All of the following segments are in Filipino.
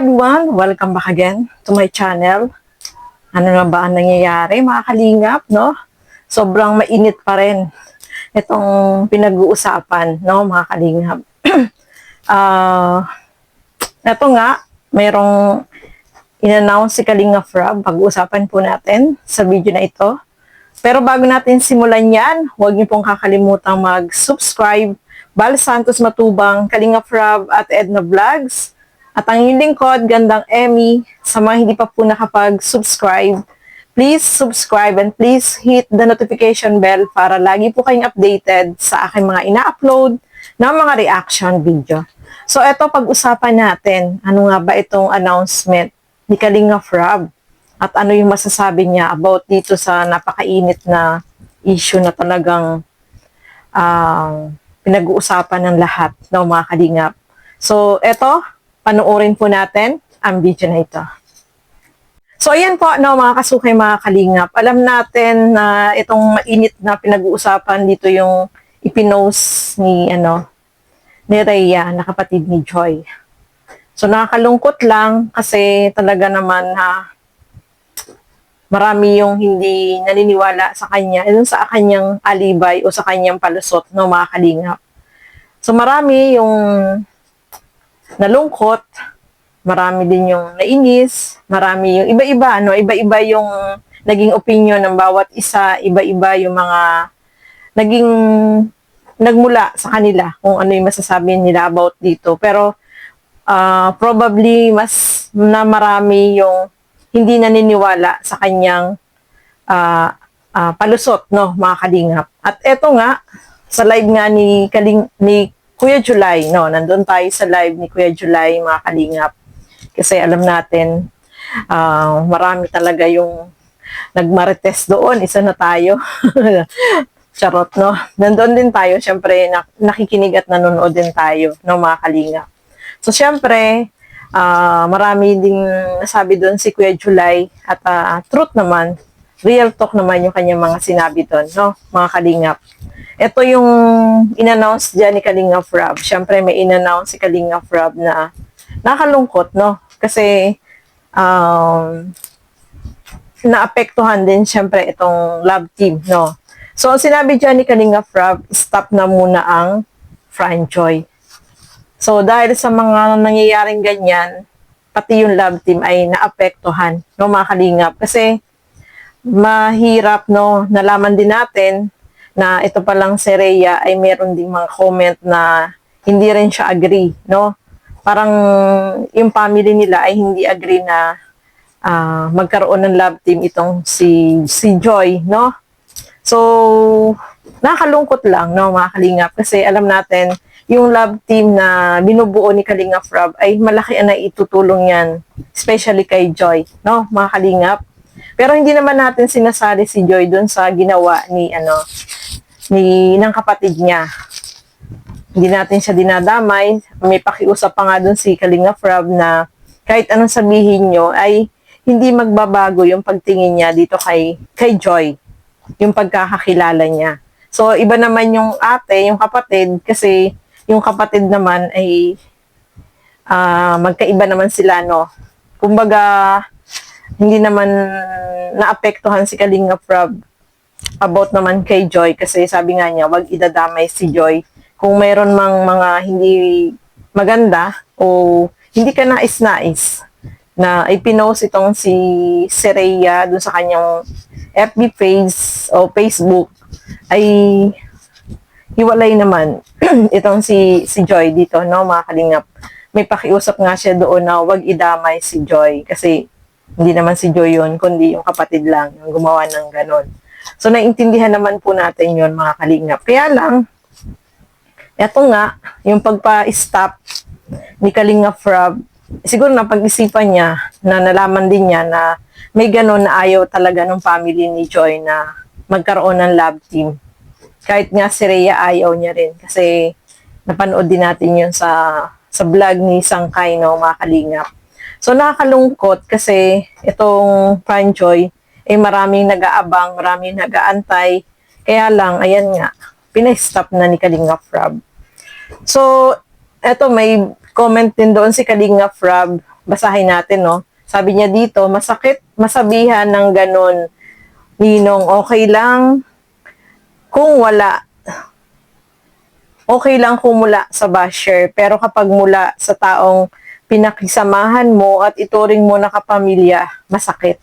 everyone! Welcome back again to my channel. Ano na ba ang nangyayari mga kalingap, no? Sobrang mainit pa rin itong pinag-uusapan, no, mga kalingap. Ito nga, mayroong in-announce si Kalingap Rob. Pag-uusapan po natin sa video na ito. Pero bago natin simulan yan, huwag niyo pong kakalimutan mag-subscribe. Bal Santos Matubang, Kalingap Rob at Edna Vlogs. At ang inyong lingkod, Gandang Emmy, sa mga hindi pa po nakapag-subscribe, please subscribe and please hit the notification bell para lagi po kayong updated sa aking mga ina-upload na mga reaction video. So, eto pag-usapan natin, ano nga ba itong announcement ni Kalingap Rob at ano yung masasabi niya about dito sa napakainit na issue na talagang pinag-uusapan ng lahat ng mga kalingap. So, eto, panoorin po natin ang video na ito. So, ayan po, no, mga kasukay, mga kalingap. Alam natin na itong mainit na pinag-uusapan dito yung ipinost ni Rhea, na kapatid ni Joy. So, nakakalungkot lang kasi talaga naman marami yung hindi naniniwala sa kanya, sa kanyang alibay o sa kanyang palusot, no, mga kalingap. So, marami yung nalungkot, marami din yung nainis, marami yung iba-iba, no? Iba-iba yung naging opinion ng bawat isa, iba-iba yung mga naging nagmula sa kanila kung ano yung masasabi nila about dito. Pero probably mas na marami yung hindi naniniwala sa kanyang palusot, no, mga kalingap. At eto nga, sa live nga ni Kuya July, no, nandun tayo sa live ni Kuya July, mga kalingap. Kasi alam natin, marami talaga yung nagmarites doon, isa na tayo. Charot, no? Nandun din tayo, syempre, nakikinig at nanonood din tayo, no, mga kalingap. So, syempre, marami ding nasabi doon si Kuya July at truth naman, real talk naman yung kanyang mga sinabi doon, no, mga kalingap. Ito yung in-announce dyan ni Kalingap Rob. Siyempre, may in-announce si Kalingap Rob na nakalungkot, no? Kasi, naapektuhan din, siyempre, itong love team, no? So, sinabi dyan ni Kalingap Rob, stop na muna ang Franjoy. So, dahil sa mga nangyayaring ganyan, pati yung love team ay naapektuhan, no, mga kalingap. Kasi, mahirap, no, nalaman din natin na ito palang si Rhea ay meron ding mga comment na hindi rin siya agree, no? Parang yung family nila ay hindi agree na magkaroon ng love team itong si Joy, no? So, nakakalungkot lang, no, mga kalingap, kasi alam natin yung love team na binubuo ni Kalingap Rob ay malaki ang naitutulong yan, especially kay Joy, no, mga kalingap. Pero hindi naman natin sinasali si Joy doon sa ginawa ng kapatid niya. Hindi natin siya dinadamay. May pakiusap pa nga doon si Kalingap Rob na kahit anong sabihin nyo ay hindi magbabago yung pagtingin niya dito kay Joy, yung pagkakakilala niya. So, iba naman yung ate, yung kapatid, kasi yung kapatid naman ay magkaiba naman sila, no? Kumbaga, hindi naman naapektuhan si Kalingap Rob about naman kay Joy kasi sabi nga niya, wag idadamay si Joy. Kung mayroon mang mga hindi maganda o hindi ka nais-nais na ipinost itong si Rhea dun sa kanyang FB page o Facebook, ay hiwalay naman itong si Joy dito, no, mga kalingap. May pakiusap nga siya doon na wag idamay si Joy kasi hindi naman si Joy yun, kundi yung kapatid lang yung gumawa ng ganon. So, naiintindihan naman po natin yun, mga kalingap. Kaya lang, eto nga, yung pagpa-stop ni Kalingap Rob, siguro na pag-isipan niya, na nalaman din niya na may ganon na ayaw talaga ng family ni Joy na magkaroon ng love team. Kahit nga si Rhea ayaw niya rin. Kasi napanood din natin yun sa vlog ni Sangkay, no, mga kalingap. So, nakakalungkot kasi itong Franjoy, maraming nag-aabang, maraming nag-aantay. Kaya lang, ayan nga, pinay-stop na ni Kalingap Rob. So, eto may comment din doon si Kalingap Rob basahin natin, no? Sabi niya dito, masakit masabihan ng ganon, Ninong, okay lang kung mula sa basher, pero kapag mula sa taong pinakisamahan mo at ituring mo na kapamilya, masakit.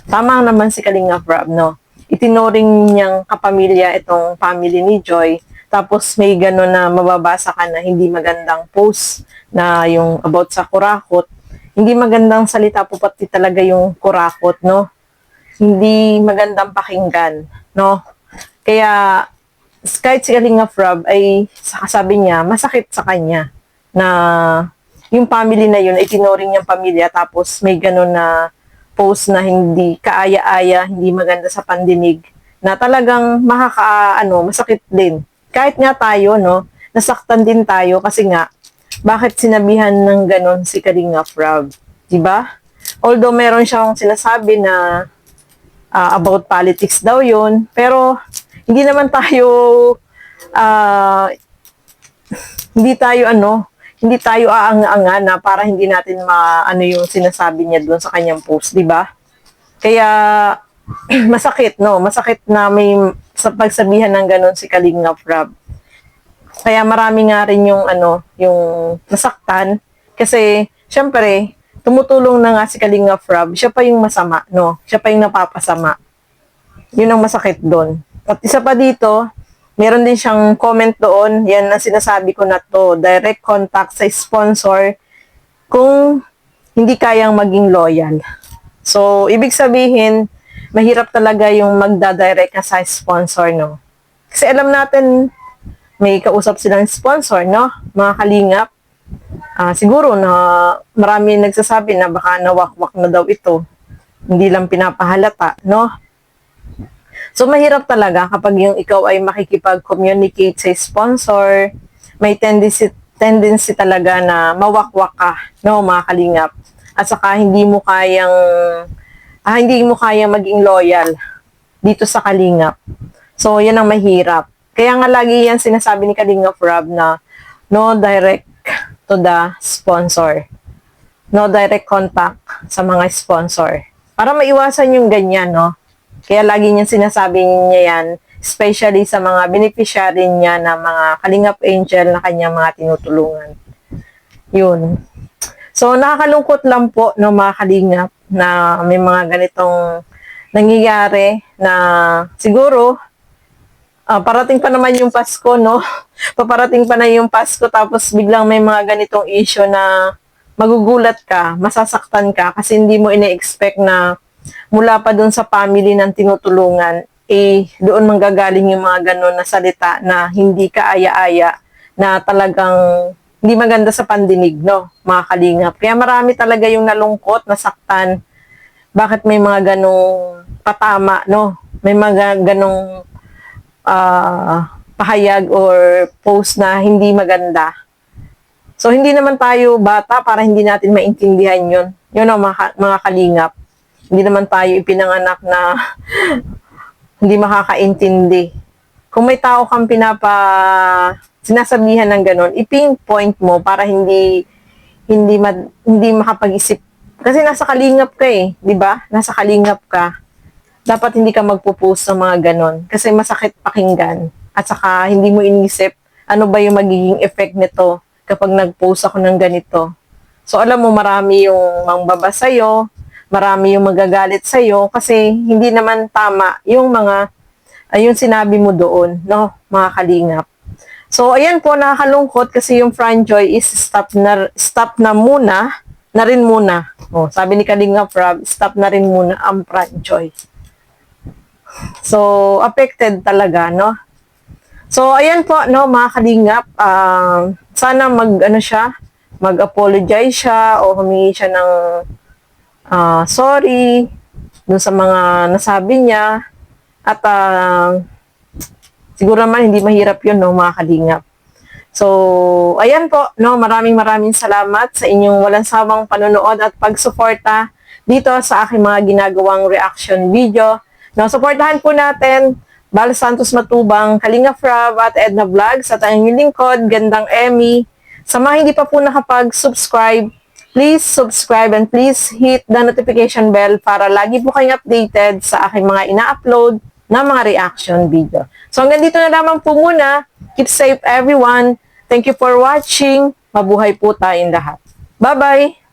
Tama naman si Kalinga Prab, no? Itinuring niyang kapamilya itong family ni Joy, tapos may gano'n na mababasa ka na hindi magandang post na yung about sa kurakot. Hindi magandang salita po pati talaga yung kurakot, no? Hindi magandang pakinggan, no? Kaya kahit si Kalinga Prab ay sabi niya, masakit sa kanya na yung family na yun ay tinuring niyang pamilya tapos may gano'n na post na hindi kaaya-aya, hindi maganda sa pandinig, na talagang masakit din. Kahit nga tayo, no, nasaktan din tayo kasi nga, bakit sinabihan ng ganon si Kalinga Prab? Diba? Although meron siyang sinasabi na about politics daw yun, pero hindi naman tayo, hindi tayo aang-anga na para hindi natin yung sinasabi niya doon sa kanyang post, di ba? Kaya masakit, no? Masakit na may sa pagsabihan ng ganun si Kalinga Prab. Kaya marami nga rin yung yung nasaktan kasi syempre tumutulong na nga si Kalinga Prab, siya pa yung masama, no? Siya pa yung napapasama. Yun ang masakit doon. At isa pa dito, meron din siyang comment doon, yan ang sinasabi ko na to, direct contact sa sponsor kung hindi kayang maging loyal. So, ibig sabihin, mahirap talaga yung magda-direct ka sa sponsor, no? Kasi alam natin, may kausap silang sponsor, no? Mga kalingap. Siguro na marami nagsasabi na baka nawakwak na daw ito. Hindi lang pinapahalata, no? So, mahirap talaga kapag yung ikaw ay makikipag-communicate sa sponsor, may tendency talaga na mawakwak ka, no, mga kalingap. At saka hindi mo kayang maging loyal dito sa kalingap. So, yan ang mahirap. Kaya nga lagi yan sinasabi ni Kalinga Prab na no direct to the sponsor. No direct contact sa mga sponsor. Para maiwasan yung ganyan, no? Kaya lagi niya sinasabi niya yan, especially sa mga beneficiary niya na mga Kalingap Angel na kanyang mga tinutulungan. Yun. So, nakakalungkot lang po, no, mga Kalingap, na may mga ganitong nangyayari na siguro, parating pa naman yung Pasko, no? Paparating pa na yung Pasko, tapos biglang may mga ganitong issue na magugulat ka, masasaktan ka, kasi hindi mo ine-expect na mula pa doon sa family ng tinutulungan, doon manggagaling yung mga ganun na salita na hindi kaaya-aya, na talagang hindi maganda sa pandinig, no, mga kalingap. Kaya marami talaga yung nalungkot, nasaktan. Bakit may mga ganong patama, no? May mga ganong pahayag or post na hindi maganda. So, hindi naman tayo bata para hindi natin maintindihan yun. Yun ang mga kalingap. Hindi naman tayo ipinanganak na hindi makakaintindi. Kung may tao kang sinasabihan ng ganon, ipinpoint mo para hindi makapag-isip. Kasi nasa kalingap ka di ba? Nasa kalingap ka. Dapat hindi ka magpo-post ng mga ganon kasi masakit pakinggan. At saka hindi mo inisip ano ba yung magiging effect nito kapag nag-post ako ng ganito. So alam mo, marami yung mangbabasa sa'yo, marami yung magagalit sa'yo kasi hindi naman tama yung yung sinabi mo doon, no, mga kalingap. So, ayan po, nakakalungkot kasi yung Franjoy is stop na muna, na rin muna. Oh, sabi ni Kalinga Prab, stop na rin muna ang Franjoy. So, affected talaga, no? So, ayan po, no, mga kalingap, sana mag-apologize siya o humingi siya ng sorry dun sa mga nasabi niya. At siguro naman hindi mahirap yun, no, mga kalingap. So, ayan po, no, maraming salamat sa inyong walang sawang panonood at pagsuporta dito sa aking mga ginagawang reaction video. No, suportahan po natin Bal Santos Matubang, Kalinga Prab at Edna Vlogs at ang inyong lingkod, Gandang Emmy. Sa mga hindi pa po nakapag-subscribe, please subscribe and please hit the notification bell para lagi po kayong updated sa aking mga ina-upload na mga reaction video. So hanggang dito na lamang po muna. Keep safe everyone. Thank you for watching. Mabuhay po tayong lahat. Bye-bye!